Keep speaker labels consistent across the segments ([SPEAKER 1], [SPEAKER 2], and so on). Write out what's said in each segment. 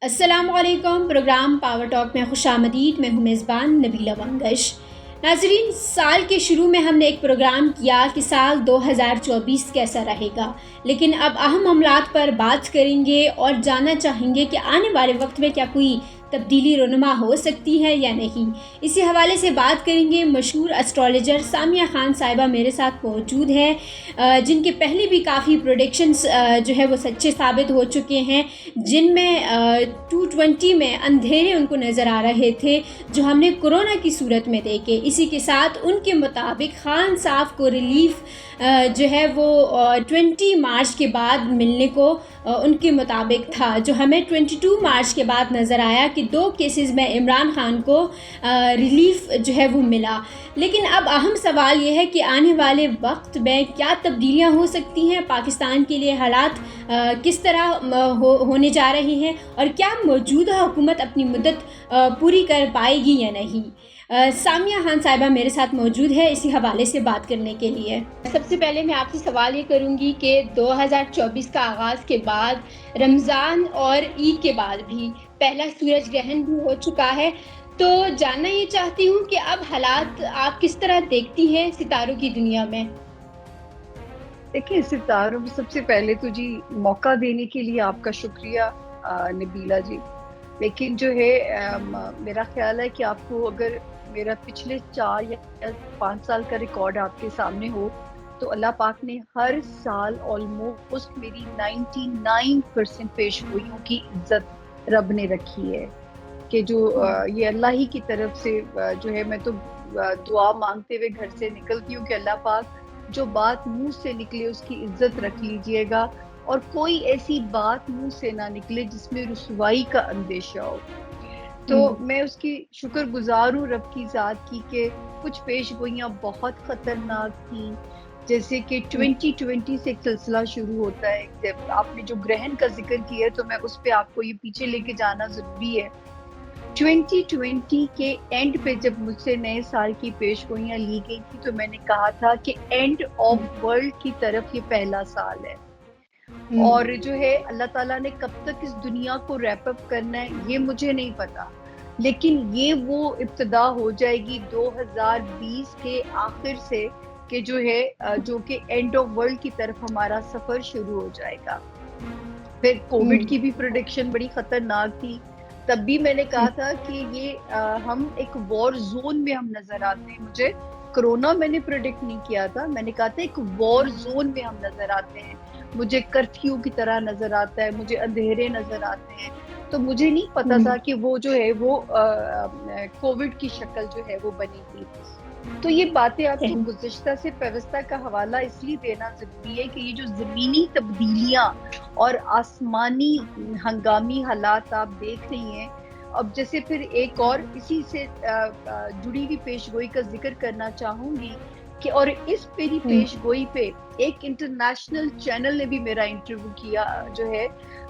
[SPEAKER 1] السلام علیکم، programme power talk میں خوش آمدید۔ میں ہوں میزبان نبیلہ ونگش۔ ناظرین، سال کے شروع میں ہم نے ایک پروگرام کیا کہ سال 2024 کیسا رہے گا، لیکن اب اہم معاملات پر بات کریں گے اور جاننا چاہیں گے کہ آنے والے وقت میں کیا کوئی تبدیلی رونما ہو سکتی ہے یا نہیں۔ اسی حوالے سے بات کریں گے۔ مشہور اسٹرالوجر سامیہ خان صاحبہ میرے ساتھ موجود ہے، جن کے پہلے بھی کافی پروڈکشنز جو ہے وہ سچے ثابت ہو چکے ہیں، جن میں 220 میں اندھیرے ان کو نظر آ رہے تھے جو ہم نے کورونا کی صورت میں دیکھے۔ اسی کے ساتھ ان کے مطابق خان صاحب کو ریلیف جو ہے وہ 20 مارچ کے بعد ملنے کو ان کے مطابق تھا، جو ہمیں 22 مارچ کے بعد نظر آیا کہ 2 کیسز میں عمران خان کو ریلیف جو ہے وہ ملا۔ لیکن اب اہم سوال یہ ہے کہ آنے والے وقت میں کیا تبدیلیاں ہو سکتی ہیں، پاکستان کے لیے حالات کس طرح ہونے جا رہے ہیں، اور کیا موجودہ حکومت اپنی مدت پوری کر پائے گی یا نہیں۔ سامیہ خان صاحبہ میرے ساتھ موجود ہے اسی حوالے سے بات کرنے کے لیے۔ سب سے پہلے میں آپ سے سوال یہ کروں گی کہ 2024 کا آغاز کے بعد رمضان اور عید کے بعد بھی پہلا سورج گرہن بھی ہو چکا ہے، تو جاننا یہ چاہتی ہوں کہ اب حالات آپ کس طرح دیکھتی ہیں ستاروں کی دنیا میں۔
[SPEAKER 2] دیکھیں، ستاروں میں سب سے پہلے تو جی موقع دینے کے لیے آپ کا شکریہ نبیلہ جی۔ لیکن جو ہے میرا خیال ہے کہ آپ کو اگر میرا پچھلے 4 یا 5 سال کا ریکارڈ آپ کے سامنے ہو تو اللہ پاک نے ہر سال آلموسٹ میری 99% پیش گوئیوں کی عزت رب نے رکھی ہے، کہ جو یہ اللہ ہی کی طرف سے جو ہے، میں تو دعا مانگتے ہوئے گھر سے نکلتی ہوں کہ اللہ پاک جو بات منہ سے نکلے اس کی عزت رکھ لیجئے گا، اور کوئی ایسی بات منہ سے نہ نکلے جس میں رسوائی کا اندیشہ ہو۔ تو میں اس کی شکر گزار ہوں رب کی ذات کی کہ کچھ پیش گوئیاں بہت خطرناک تھیں، جیسے کہ 2020 سے ایک سلسلہ شروع ہوتا ہے۔ جب آپ نے جو گرہن کا ذکر کیا ہے تو میں اس پہ آپ کو یہ پیچھے لے کے جانا ضروری ہے۔ 2020 کے اینڈ پہ جب مجھ سے نئے سال کی پیش گوئیاں لی گئی تھی تو میں نے کہا تھا کہ اینڈ آف ورلڈ کی طرف یہ پہلا سال ہے، اور جو ہے اللہ تعالیٰ نے کب تک اس دنیا کو ریپ اپ کرنا ہے یہ مجھے نہیں پتا، لیکن یہ وہ ابتدا ہو جائے گی 2020 کے آخر سے کہ جو ہے جو کہ اینڈ آف ورلڈ کی طرف ہمارا سفر شروع ہو جائے گا۔ پھر کووڈ کی بھی پریڈکشن بڑی خطرناک تھی، تب بھی میں نے کہا تھا کہ یہ ہم ایک وار زون میں ہم نظر آتے ہیں۔ مجھے کرونا میں نے پریڈکٹ نہیں کیا تھا، میں نے کہا تھا ایک وار زون میں ہم نظر آتے ہیں، مجھے کرفیو کی طرح نظر آتا ہے، مجھے اندھیرے نظر آتے ہیں۔ تو مجھے نہیں پتا تھا کہ وہ جو ہے وہ کووڈ کی شکل جو ہے وہ بنی تھی۔ تو یہ باتیں آپ کو گزشتہ سے پیوستہ کا حوالہ اس لیے دینا ضروری ہے کہ یہ جو زمینی تبدیلیاں اور آسمانی ہنگامی حالات آپ دیکھ رہی ہیں، اب جیسے پھر ایک اور اسی سے جڑی ہوئی پیش گوئی کا ذکر کرنا چاہوں گی کہ اور اس میری پیش گوئی پہ ایک انٹرنیشنل چینل نے بھی میرا انٹرویو کیا جو ہے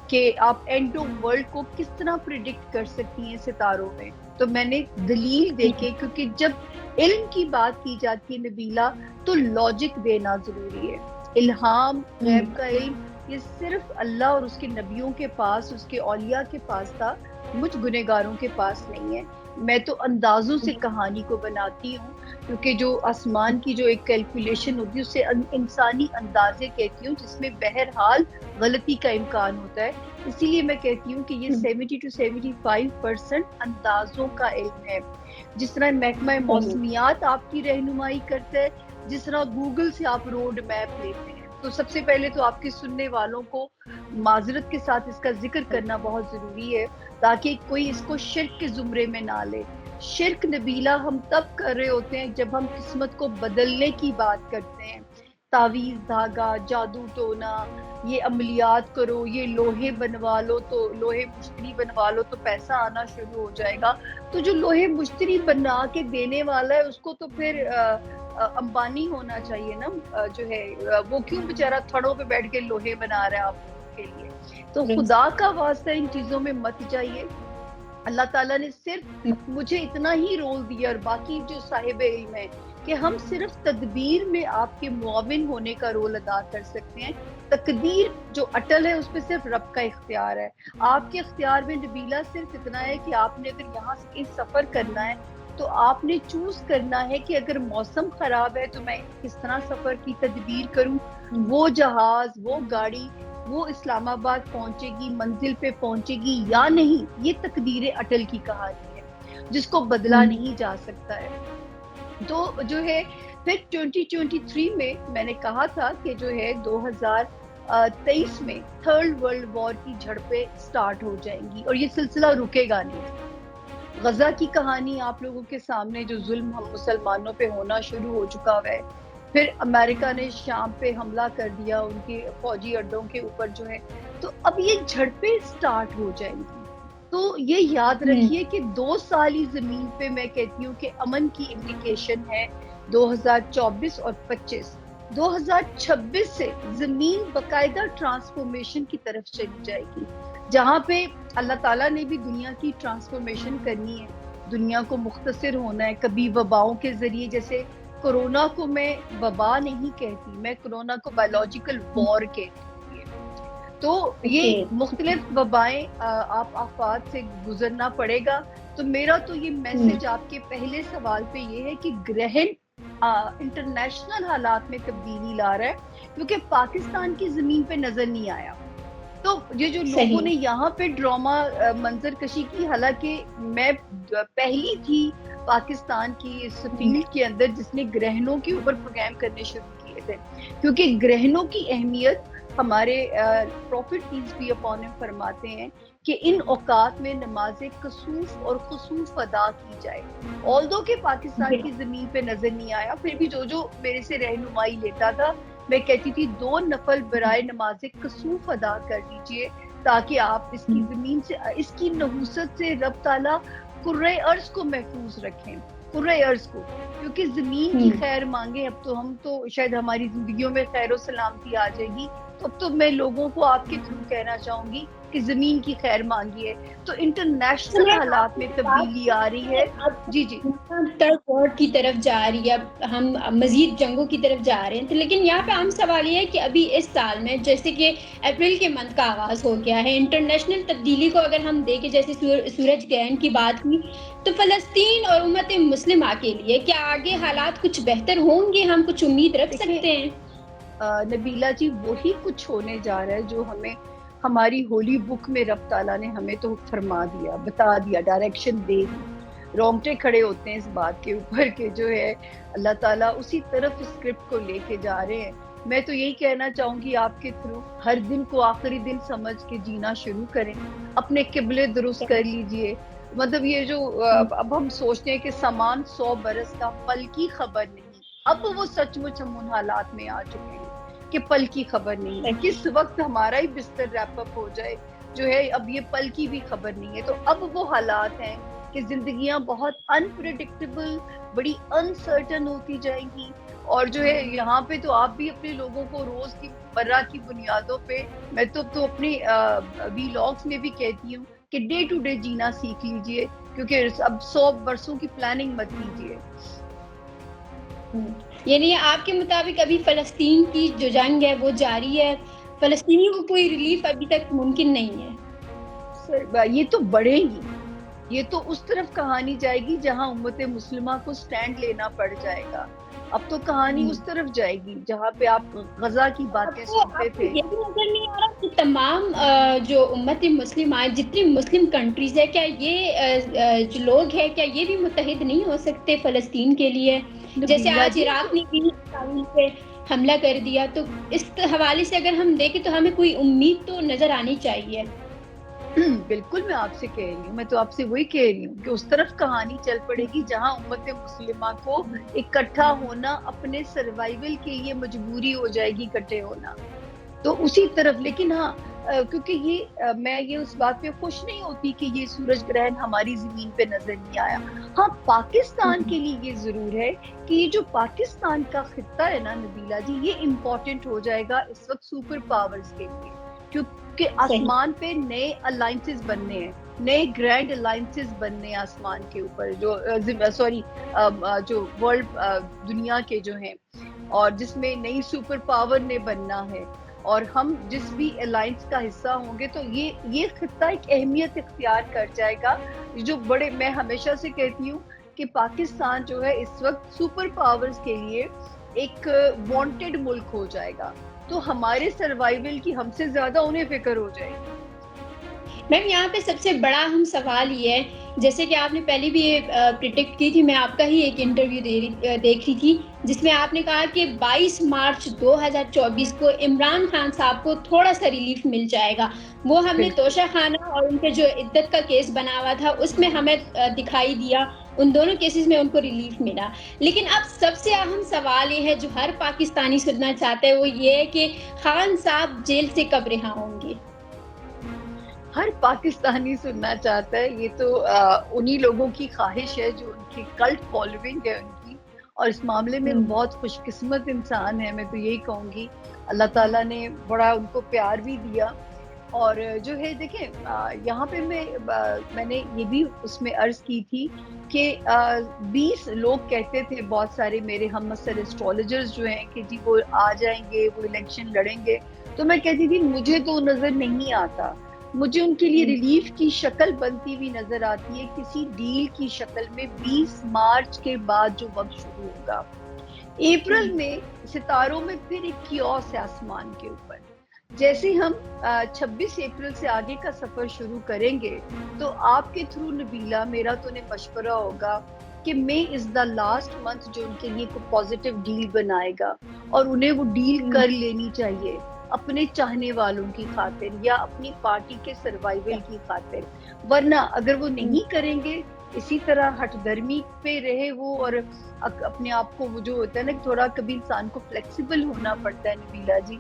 [SPEAKER 2] کہ آپ اینڈ آف ورلڈ کو کس طرح پریڈکٹ کر سکتی ہیں ستاروں میں۔ تو میں نے دلیل دیکھے، کیونکہ جب علم کی بات کی جاتی ہے نبیلہ تو لاجک دینا ضروری ہے۔ الہام، غیب کا علم، یہ صرف اللہ اور اس کے نبیوں کے پاس، اس کے اولیاء کے پاس تھا، مجھ گنہگاروں کے پاس نہیں ہے۔ میں تو اندازوں سے کہانی کو بناتی ہوں، کیونکہ جو آسمان کی جو ایک کیلکولیشن ہوتی ہے اسے انسانی اندازے کہتی ہوں، جس میں بہرحال غلطی کا امکان ہوتا ہے۔ اسی لیے میں کہتی ہوں کہ یہ 70 to 75% اندازوں کا علم ہے۔ جس طرح محکمہ موسمیات آپ کی رہنمائی کرتا ہے، جس طرح گوگل سے آپ روڈ میپ لیتے ہیں۔ تو سب سے پہلے تو آپ کے سننے والوں کو معذرت کے ساتھ اس کا ذکر کرنا بہت ضروری ہے تاکہ کوئی اس کو شرک کے زمرے میں نہ لے۔ شرک نبیلہ ہم تب کر رہے ہوتے ہیں جب ہم قسمت کو بدلنے کی بات کرتے ہیں، تعویذ، دھاگا، جادو ٹونا، یہ عملیات کرو، یہ لوہے بنوا لو تو لوہے مشتری بنوا لو تو پیسہ آنا شروع ہو جائے گا۔ تو جو لوہے مشتری بنا کے دینے والا ہے اس کو تو پھر امبانی ہونا چاہیے نا، جو ہے وہ کیوں بیچارہ تھڑوں پہ بیٹھ کے لوہے بنا رہا ہے آپ لوگوں کے لیے۔ تو خدا کا واسطہ ان چیزوں میں مت جائیے۔ اللہ تعالیٰ نے صرف مجھے اتنا ہی رول دیا اور باقی جو صاحب علم ہے کہ ہم صرف تدبیر میں آپ کے معاون ہونے کا رول ادا کر سکتے ہیں. تقدیر جو اٹل ہے اس پہ صرف رب کا اختیار ہے. آپ کے اختیار میں نبیلہ صرف اتنا ہے کہ آپ نے اگر یہاں سے کہیں سفر کرنا ہے تو آپ نے چوز کرنا ہے کہ اگر موسم خراب ہے تو میں کس طرح سفر کی تدبیر کروں. وہ جہاز، وہ گاڑی، وہ اسلام آباد پہنچے گی، منزل پہ پہنچے گی یا نہیں، یہ تقدیر اٹل کی کہانی ہے جس کو بدلا نہیں جا سکتا ہے. تو جو ہے پھر 2023 میں نے کہا تھا کہ جو ہے 2023 میں تھرڈ ورلڈ وار کی جھڑپیں سٹارٹ ہو جائیں گی اور یہ سلسلہ رکے گا نہیں. غزہ کی کہانی آپ لوگوں کے سامنے، جو ظلم ہم مسلمانوں پہ ہونا شروع ہو چکا ہے. پھر امریکہ نے شام پہ حملہ کر دیا ان کے فوجی اڈوں کے اوپر جو ہے. تو اب یہ جھڑپیں سٹارٹ ہو جائیں گی. تو یہ یاد رکھیے کہ 2 سال ہی زمین پہ میں کہتی ہوں کہ امن کی امپلیکیشن ہے 2024 اور 25. 2026 سے زمین باقاعدہ ٹرانسفارمیشن کی طرف چلی جائے گی، جہاں پہ اللہ تعالیٰ نے بھی دنیا کی ٹرانسفارمیشن کرنی ہے، دنیا کو مختصر ہونا ہے. کبھی وباؤں کے ذریعے، جیسے کورونا کو میں وبا نہیں کہتی، میں کورونا کو بایولوجیکل وار کہتی ہوں. تو یہ مختلف وبائیں آپ آفات سے گزرنا پڑے گا. تو میرا تو یہ میسج آپ کے پہلے سوال پہ یہ ہے کہ گرہن انٹرنیشنل حالات میں تبدیلی لا رہا ہے کیونکہ پاکستان کی زمین پہ نظر نہیں آیا. تو یہ جو لوگوں نے یہاں پہ ڈراما منظر کشی کی، حالانکہ میں پہلی تھی پاکستان کی اس فیلڈ کے اندر جس نے گرہنوں کے اوپر پروگرام کرنے شروع کیے تھے، کیونکہ گرہنوں کی اہمیت ہمارے profit piece be upon him فرماتے ہیں کہ ان اوقات میں نماز کسوف اور خسوف ادا کی جائے. آلدو کہ پاکستان کی زمین پہ نظر نہیں آیا، پھر بھی جو میرے سے رہنمائی لیتا تھا میں کہتی تھی 2 نفل برائے نماز کسوف ادا کر دیجئے تاکہ آپ اس کی زمین سے، اس کی نحوست سے رب تعالیٰ کرۂ ارض کو محفوظ رکھیں، کرۂ ارض کو. کیونکہ زمین کی خیر مانگے. اب تو ہم تو شاید ہماری زندگیوں میں خیر و سلامتی آ جائے گی، تو اب تو میں لوگوں کو آپ کے تھرو کہنا چاہوں گی کہ زمین کی خیر مانگی ہے. تو انٹرنیشنل حالات میں تبدیلی آ رہی ہے. جی
[SPEAKER 1] تھرڈ ورلڈ کی طرف جا رہی ہے، ہم مزید جنگوں کی طرف جا رہے ہیں. لیکن یہاں پہ عام سوال یہ ہے کہ ابھی اس سال میں جیسے کہ اپریل کے منتھ کا آغاز ہو گیا ہے، انٹرنیشنل تبدیلی کو اگر ہم دیکھیں، جیسے سورج گرہن کی بات کی، تو فلسطین اور امت مسلمہ کے لیے کیا آگے حالات کچھ بہتر ہوں گے؟ ہم کچھ امید رکھ سکتے ہیں؟
[SPEAKER 2] نبیلہ جی، وہی کچھ ہونے جا رہا ہے جو ہمیں ہماری ہولی بک میں رب تعالیٰ نے ہمیں تو فرما دیا، بتا دیا، ڈائریکشن دے دی. رونگٹے کھڑے ہوتے ہیں اس بات کے اوپر کہ جو ہے اللہ تعالیٰ اسی طرف اسکرپٹ کو لے کے جا رہے ہیں. میں تو یہی کہنا چاہوں گی آپ کے تھرو، ہر دن کو آخری دن سمجھ کے جینا شروع کریں، اپنے قبلے درست کر لیجئے. مطلب یہ جو اب ہم سوچتے ہیں کہ سامان 100 برس کا، پل کی خبر نہیں، اب وہ سچ مچ ہم ان حالات میں آ چکے ہیں کہ پل کی خبر نہیں، کس وقت ہمارا ہی بستر ریپ اپ ہو جائے جو ہے، اب یہ پل کی بھی خبر نہیں ہے. تو اب وہ حالات ہیں کہ زندگیاں بہت انپریڈکٹیبل، بڑی انسرٹن ہوتی جائیں گی. اور جو ہے یہاں پہ تو آپ بھی اپنے لوگوں کو روز کی مرہ کی بنیادوں پہ، میں تو اپنی ویلاگز میں بھی کہتی ہوں کہ ڈے ٹو ڈے جینا سیکھ لیجئے، کیونکہ اب 100 برسوں کی پلاننگ مت کیجئے.
[SPEAKER 1] یعنی آپ کے مطابق ابھی فلسطین کی جو جنگ ہے وہ جاری ہے، فلسطینیوں کو کوئی ریلیف ابھی تک ممکن نہیں ہے؟
[SPEAKER 2] سر یہ تو بڑھے گی، یہ تو اس طرف کہانی جائے گی جہاں امت مسلمہ کو سٹینڈ لینا پڑ جائے گا. اب تو کہانی اس طرف جائے گی جہاں پہ آپ غزہ کی باتیں سنتے تھے.
[SPEAKER 1] یہ بھی نظر نہیں آ رہا کہ تمام جو امت مسلمہ، جتنی مسلم کنٹریز ہے، کیا یہ جو لوگ ہیں کیا یہ بھی متحد نہیں ہو سکتے فلسطین کے لیے؟ جیسے آج عراق نے بھی اسرائیل پہ حملہ کر دیا، تو اس حوالے سے اگر ہم دیکھیں تو ہمیں کوئی امید تو نظر آنی چاہیے.
[SPEAKER 2] بالکل میں آپ سے کہہ رہی ہوں، میں تو آپ سے وہی کہہ رہی ہوں کہ اس طرف کہانی چل پڑے گی جہاں امت مسلمہ کو اکٹھا ہونا اپنے سروائیول کے لیے مجبوری ہو جائے گی، اکٹھے ہونا. تو اسی طرف. لیکن ہاں، کیونکہ میں یہ اس بات پہ خوش نہیں ہوتی کہ یہ سورج گرہن ہماری زمین پہ نظر نہیں آیا. ہاں، پاکستان کے لیے یہ ضرور ہے کہ یہ جو پاکستان کا خطہ ہے نا نبیلہ جی، یہ امپورٹنٹ ہو جائے گا اس وقت سپر پاورز کے لیے، کیونکہ آسمان پہ نئے الائنسز بننے ہیں. نئے گرینڈ الائنسز بننے آسمان کے اوپر، جو سوری جو ورلڈ دنیا کے جو ہیں، اور جس میں نئی سپر پاور نے بننا ہے، اور ہم جس بھی الائنس کا حصہ ہوں گے تو یہ خطہ ایک اہمیت اختیار کر جائے گا، جو بڑے، میں ہمیشہ سے کہتی ہوں کہ پاکستان جو ہے اس وقت سپر پاورز کے لیے ایک وانٹڈ ملک ہو جائے گا، تو ہمارے سروائیول کی ہم سے زیادہ انہیں فکر ہو جائے گی۔
[SPEAKER 1] میم یہاں پہ سب سے بڑا اہم سوال یہ ہے، جیسے کہ آپ نے پہلے بھی یہ پریڈکٹ کی تھی، میں آپ کا ہی ایک انٹرویو دیکھ رہی تھی جس میں آپ نے کہا کہ 22 مارچ 2024 کو عمران خان صاحب کو تھوڑا سا ریلیف مل جائے گا۔ وہ ہم نے
[SPEAKER 2] بالکل،
[SPEAKER 1] توشہ خانہ اور ان کے جو عدت کا کیس بنا ہوا تھا اس میں ہمیں دکھائی دیا، ان دونوں کیسز میں ان کو ریلیف ملا۔ لیکن اب سب سے اہم سوال یہ ہے جو ہر پاکستانی سننا چاہتا ہے، وہ یہ ہے کہ خان صاحب جیل سے کب رہا ہوں گے؟
[SPEAKER 2] ہر پاکستانی سننا چاہتا ہے، یہ تو انہی لوگوں کی خواہش ہے جو ان کی کلٹ فالوئنگ ہے ان کی، اور اس معاملے میں وہ بہت خوش قسمت انسان ہے، میں تو یہی کہوں گی۔ اللہ تعالیٰ نے بڑا ان کو پیار بھی دیا، اور جو ہے دیکھیں یہاں پہ میں نے یہ بھی اس میں عرض کی تھی کہ 20 لوگ کہتے تھے، بہت سارے میرے ہم مسر اسٹرالوجرز جو ہیں، کہ جی وہ آ جائیں گے، وہ الیکشن لڑیں گے، تو میں کہتی تھی مجھے تو نظر نہیں آتا، مجھے ان کے لیے ریلیف کی شکل بنتی ہوئی نظر آتی ہے کسی ڈیل کی شکل میں 20 مارچ کے بعد جو وقت شروع ہوگا۔ اپریل میں ستاروں میں پھر ایک کیوس ہے آسمان کے اوپر، جیسے ہم 26 اپریل سے آگے کا سفر شروع کریں گے تو آپ کے تھرو نبیلہ میرا تو انہیں مشورہ ہوگا کہ مے از دا لاسٹ منتھ جو ان کے لیے کوئی پازیٹیو ڈیل بنائے گا، اور انہیں وہ ڈیل کر لینی چاہیے اپنے چاہنے والوں کی خاطر یا اپنی پارٹی کے سروائیول کی خاطر، ورنہ اگر وہ نہیں کریں گے، اسی طرح ہٹ درمی پہ رہے وہ، اور اپنے آپ کو وہ جو ہوتا ہے نا تھوڑا کبھی انسان کو فلیکسیبل ہونا پڑتا ہے نبیلہ جی،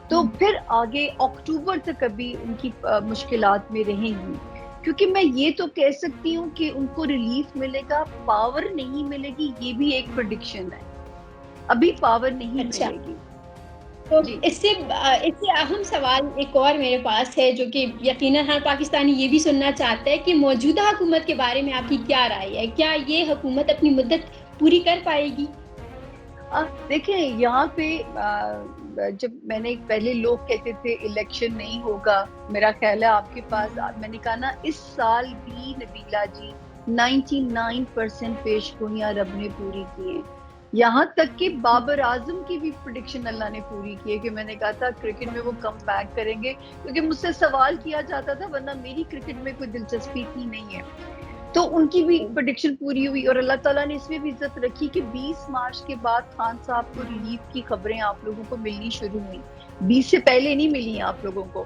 [SPEAKER 2] تو پھر آگے اکتوبر تک کبھی ان کی مشکلات میں رہیں گی، کیونکہ میں یہ تو کہہ سکتی ہوں کہ ان کو ریلیف ملے گا، پاور نہیں ملے گی، یہ بھی ایک پریڈکشن ہے، ابھی پاور نہیں
[SPEAKER 1] اچھا،
[SPEAKER 2] ملے گی۔
[SPEAKER 1] تو
[SPEAKER 2] جی
[SPEAKER 1] اس سے اہم سوال ایک اور میرے پاس ہے جو کہ یقیناً ہر پاکستانی یہ بھی سننا چاہتا ہے کہ موجودہ حکومت کے بارے میں آپ کی کیا رائے ہے؟ کیا یہ حکومت اپنی مدت پوری کر پائے گی؟
[SPEAKER 2] دیکھیں یہاں پہ جب میں نے پہلے لوگ کہتے تھے الیکشن نہیں ہوگا، میرا خیال ہے آپ کے پاس، میں نے کہا نا اس سال بھی نبیلہ جی 99% پیش گوئیاں رب نے پوری کی ہیں، یہاں تک کہ بابر اعظم کی بھی پریڈکشن اللہ نے پوری کی ہے، کہ میں نے کہا تھا کرکٹ میں وہ کم بیک کریں گے، کیونکہ مجھ سے سوال کیا جاتا تھا، ورنہ میری کرکٹ میں کوئی دلچسپی ہی نہیں ہے، تو ان کی بھی پریڈکشن پوری ہوئی، اور اللہ تعالیٰ نے اس میں بھی عزت رکھی کہ 20 مارچ کے بعد خان صاحب کو ریلیف کی خبریں آپ لوگوں کو ملنی شروع ہوئی، 20 سے پہلے نہیں ملی ہیں آپ لوگوں کو،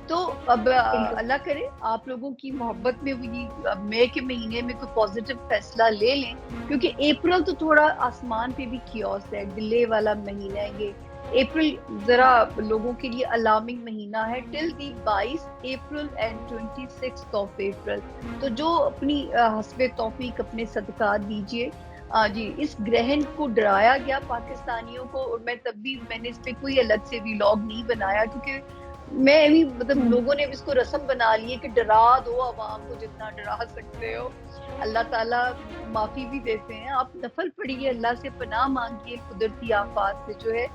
[SPEAKER 2] تو اب اللہ کرے آپ لوگوں کی محبت میں وہ مئی کے مہینے میں کوئی پازیٹیو فیصلہ لے لیں، کیونکہ اپریل تو تھوڑا آسمان پہ بھی کیوس ہے، ڈیلے والا مہینہ ہے یہ، اپریل ذرا لوگوں کے لیے الارمنگ مہینہ ہے ٹل دی 22 اپریل اینڈ 26 اپریل، تو جو اپنی حسب توفیق اپنے صدقات دیجئے۔ جی اس گرہن کو ڈرایا گیا پاکستانیوں کو، اور میں نے اس پہ کوئی الگ سے ویلاگ نہیں بنایا، کیونکہ میں بھی مطلب لوگوں نے اس کو رسم بنا لی ہے کہ ڈرا دو عوام کو جتنا ڈرا سکتے ہو، اللہ تعالیٰ معافی بھی دیتے ہیں، آپ نفل پڑھیے، اللہ سے پناہ مانگیے قدرتی آفات سے جو ہے،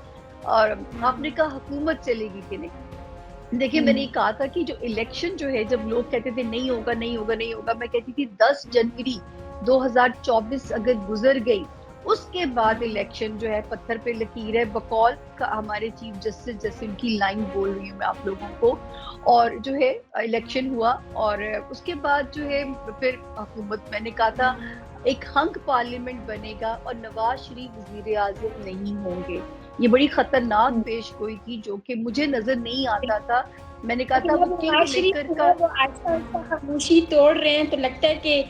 [SPEAKER 2] اور آپ نے کہا حکومت چلے گی کہ نہیں، دیکھیں میں نے یہ کہا تھا کہ جو الیکشن جو ہے، جب لوگ کہتے تھے نہیں ہوگا نہیں ہوگا نہیں ہوگا، میں کہتی تھی 10 جنوری 2024 اگر گزر گئی، اس کے بعد الیکشن جو ہے پتھر پہ لکیر ہے، بقول کا ہمارے چیف جسٹس، جیسے ان کی لائن بول رہی ہوں میں آپ لوگوں کو، اور جو ہے الیکشن ہوا، اور اس کے بعد جو ہے پھر حکومت، میں نے کہا تھا ایک ہنگ پارلیمنٹ بنے گا اور نواز شریف وزیر اعظم نہیں ہوں گے، یہ بڑی خطرناک پیش گوئی تھی جو کہ مجھے نظر نہیں آتا تھا، میں نے کہا تھا
[SPEAKER 1] لیکن
[SPEAKER 2] وہ
[SPEAKER 1] اب
[SPEAKER 2] کنگ
[SPEAKER 1] نواز شریف
[SPEAKER 2] میکر
[SPEAKER 1] جو
[SPEAKER 2] کا،
[SPEAKER 1] ہے وہ آہستہ آہستہ خاموشی توڑ رہے ہیں، تو لگتا ہے کہ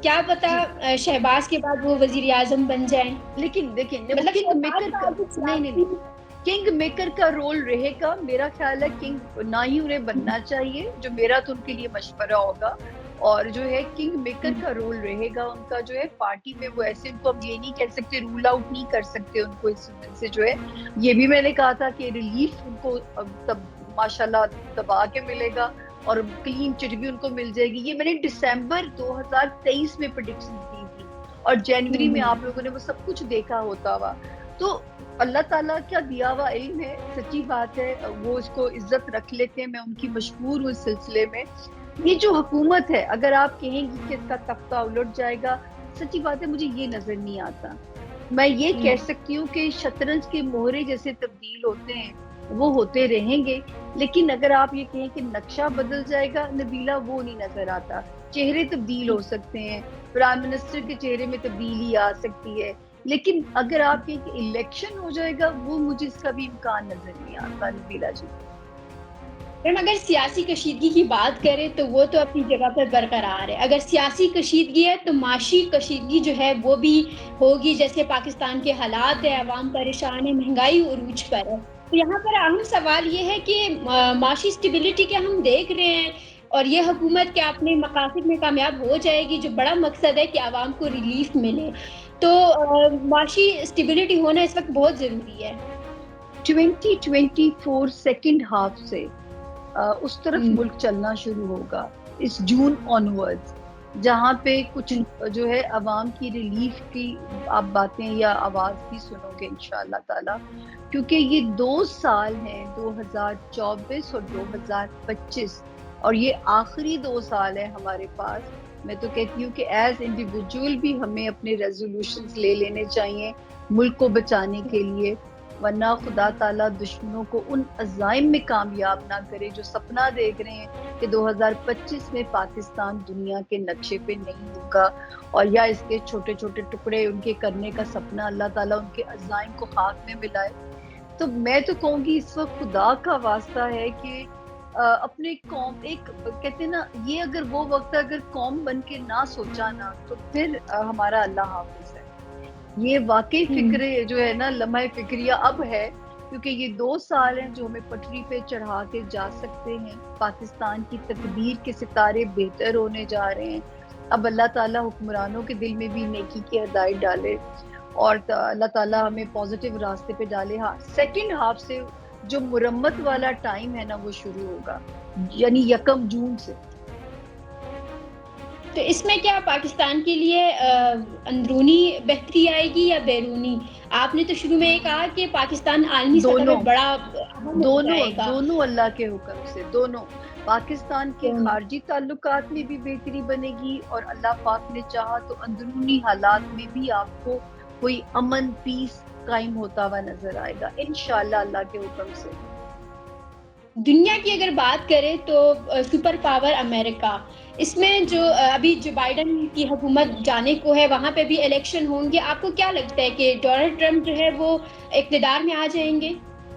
[SPEAKER 1] کیا
[SPEAKER 2] جی
[SPEAKER 1] پتا شہباز کے بعد وہ وزیر اعظم بن جائیں،
[SPEAKER 2] لیکن دیکھیں وہ
[SPEAKER 1] مطلب
[SPEAKER 2] کنگ
[SPEAKER 1] شہباز
[SPEAKER 2] میکر
[SPEAKER 1] کا
[SPEAKER 2] کا،
[SPEAKER 1] آگے
[SPEAKER 2] نہیں،
[SPEAKER 1] سیاسی
[SPEAKER 2] کنگ میکر کا رول رہے گا، میرا خیال ہے کنگ نہ ہی انہیں بننا چاہیے، جو میرا تو ان کے لیے مشورہ ہوگا، اور جو ہے کنگ میکر کا رول رہے گا ان کا، جو ہے پارٹی میں وہ ایسے، ان کو ہم یہ نہیں کہہ سکتے، رول آؤٹ نہیں کر سکتے ان کو اس سے، جو ہے یہ بھی میں نے کہا تھا کہ ریلیف ان کو تب ماشاءاللہ دبا کے ملے گا، اور کلین چٹ بھی ان کو مل جائے گی. یہ میں نے دسمبر 2023 میں پریڈکشن کی تھی اور جنوری میں آپ لوگوں نے وہ سب کچھ دیکھا ہوتا ہوا. تو اللہ تعالیٰ کیا دیا ہوا علم ہے, سچی بات ہے, وہ اس کو عزت رکھ لیتے ہیں. میں ان کی مشکور ہوں اس سلسلے میں. یہ جو حکومت ہے, اگر آپ کہیں گی کہ اس کا تختہ الٹ جائے گا, سچی بات ہے مجھے یہ نظر نہیں آتا. میں یہ کہہ سکتی ہوں کہ شطرنج کے مہرے جیسے تبدیل ہوتے ہیں وہ ہوتے رہیں گے, لیکن اگر آپ یہ کہیں کہ نقشہ بدل جائے گا نبیلہ, وہ نہیں نظر آتا. چہرے تبدیل ہو سکتے ہیں, پرائم منسٹر کے چہرے میں تبدیلی آ سکتی ہے, لیکن اگر آپ کہیں کہ الیکشن ہو جائے گا, وہ مجھے اس کا بھی امکان نظر نہیں آتا نبیلہ جی.
[SPEAKER 1] اگر سیاسی کشیدگی کی بات کریں تو وہ تو اپنی جگہ پر برقرار ہے. اگر سیاسی کشیدگی ہے تو معاشی کشیدگی جو ہے وہ بھی ہوگی. جیسے پاکستان کے حالات ہے, عوام پریشان ہے, مہنگائی عروج پر ہے. تو یہاں پر اہم سوال یہ ہے کہ معاشی اسٹیبلٹی کیا ہم دیکھ رہے ہیں, اور یہ حکومت کیا اپنے مقاصد میں کامیاب ہو جائے گی, جو بڑا مقصد ہے کہ عوام کو ریلیف ملے. تو معاشی اسٹیبلٹی ہونا اس وقت بہت ضروری ہے.
[SPEAKER 2] 2024 سیکنڈ ہاف سے اس طرف ملک چلنا شروع ہوگا, اس جون آنورڈز, جہاں پہ کچھ جو ہے عوام کی ریلیف کی آپ باتیں یا آواز بھی سنو گے انشاءاللہ تعالی. کیونکہ یہ 2 سال ہیں, 2024 اور 2025, اور یہ آخری 2 سال ہیں ہمارے پاس. میں تو کہتی ہوں کہ ایز انڈیویجول بھی ہمیں اپنے ریزولوشنز لے لینے چاہیے ملک کو بچانے کے لیے, ورنہ خدا تعالیٰ دشمنوں کو ان عزائم میں کامیاب نہ کرے جو سپنا دیکھ رہے ہیں کہ 2025 میں پاکستان دنیا کے نقشے پہ نہیں ہوگا, اور یا اس کے چھوٹے چھوٹے ٹکڑے ان کے کرنے کا سپنا اللہ تعالیٰ ان کے عزائم کو خاک میں ملائے. تو میں تو کہوں گی اس وقت خدا کا واسطہ ہے کہ اپنے قوم, ایک کہتے ہیں نا, یہ اگر وہ وقت اگر قوم بن کے نہ سوچا نا تو پھر ہمارا اللہ حافظ ہے. یہ واقعی فکر جو ہے نا, لمحہ فکریہ اب ہے, کیونکہ یہ 2 سال ہیں جو ہمیں پٹری پہ چڑھا کے جا سکتے ہیں. پاکستان کی تقدیر کے ستارے بہتر ہونے جا رہے ہیں. اب اللہ تعالیٰ حکمرانوں کے دل میں بھی نیکی کی ہدایت ڈالے, اور اللہ تعالیٰ ہمیں پازیٹیو راستے پہ ڈالے. ہاں, سیکنڈ ہاف سے جو مرمت والا ٹائم ہے نا وہ شروع ہوگا, یعنی 1 جون سے.
[SPEAKER 1] تو اس میں کیا پاکستان کے لیے اندرونی بہتری آئے گی یا بیرونی؟ آپ نے تو شروع میں یہ کہا کہ پاکستان عالمی سطح پہ بڑا
[SPEAKER 2] دونوں اللہ کے حکم سے, دونوں. پاکستان کے خارجی تعلقات میں بھی بہتری بنے گی, اور اللہ پاک نے چاہا تو اندرونی حالات میں بھی آپ کو کوئی امن پیس قائم ہوتا ہوا نظر آئے گا انشاءاللہ اللہ کے حکم سے.
[SPEAKER 1] دنیا کی اگر بات کریں تو سپر پاور امریکہ, اس میں جو ابھی جو بائیڈن کی حکومت جانے کو ہے, وہاں پہ بھی الیکشن ہوں گے. آپ کو کیا لگتا ہے کہ ڈونلڈ ٹرمپ جو ہے وہ اقتدار میں آ جائیں گے,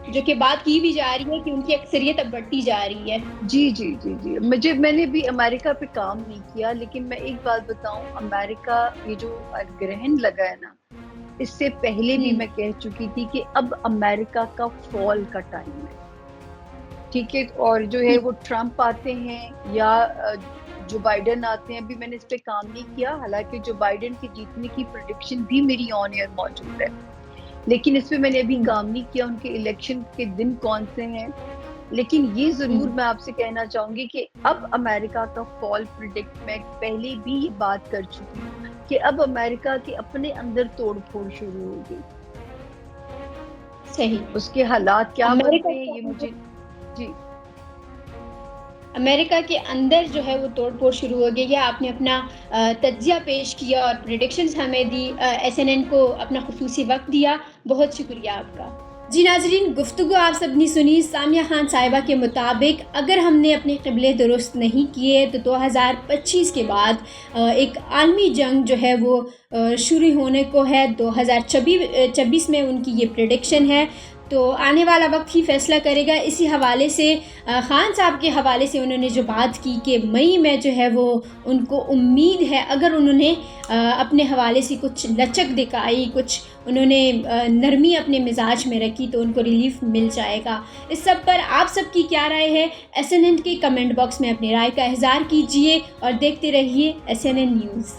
[SPEAKER 1] جو کہ بات کی بھی جا رہی ہے کہ ان کی اکثریت اب بڑھتی جا رہی ہے؟
[SPEAKER 2] جی, میں نے بھی امریکہ پہ کام نہیں کیا, لیکن میں ایک بات بتاؤں, امریکہ یہ جو گرہن لگا ہے نا, اس سے پہلے بھی میں کہہ چکی تھی کہ اب امریکہ کا فال کا ٹائم ہے, ٹھیک ہے. اور جو ہے وہ ٹرمپ آتے ہیں یا جو بائیڈن آتے ہیں, ابھی میں نے اس پہ کام نہیں کیا, حالانکہ جو بائیڈن کے جیتنے کی پریڈکشن بھی میری آن ایئر موجود ہے, لیکن اس پہ میں نے ابھی کام نہیں کیا ان کے الیکشن کے دن کون سے ہیں. لیکن یہ ضرور میں آپ سے کہنا چاہوں گی کہ اب امریکہ کا فال پریڈکٹ, میں پہلے بھی یہ بات کر چکی ہوں کہ اب امریکہ کے اپنے اندر توڑ پھوڑ شروع ہوگی.
[SPEAKER 1] صحیح,
[SPEAKER 2] اس کے حالات کیا بنتے ہیں یہ مجھے جی.
[SPEAKER 1] امریکہ کے اندر جو ہے وہ توڑ پھوڑ شروع ہو گئی ہے. آپ نے اپنا تجزیہ پیش کیا اور پریڈکشنز ہمیں دی, SNN کو اپنا خصوصی وقت دیا, بہت شکریہ آپ کا. جی ناظرین, گفتگو آپ سب نے سنی. سامیہ خان صاحبہ کے مطابق اگر ہم نے اپنے قبلے درست نہیں کیے تو 2025 کے بعد ایک عالمی جنگ جو ہے وہ شروع ہونے کو ہے. 2026 میں ان کی یہ پریڈکشن ہے, تو آنے والا وقت ہی فیصلہ کرے گا. اسی حوالے سے خان صاحب کے حوالے سے انہوں نے جو بات کی کہ مئی میں جو ہے وہ ان کو امید ہے, اگر انہوں نے اپنے حوالے سے کچھ لچک دکھائی, کچھ انہوں نے نرمی اپنے مزاج میں رکھی, تو ان کو ریلیف مل جائے گا. اس سب پر آپ سب کی کیا رائے ہے؟ SNN کے کمنٹ باکس میں اپنی رائے کا اظہار کیجیے اور دیکھتے رہیے SNN نیوز.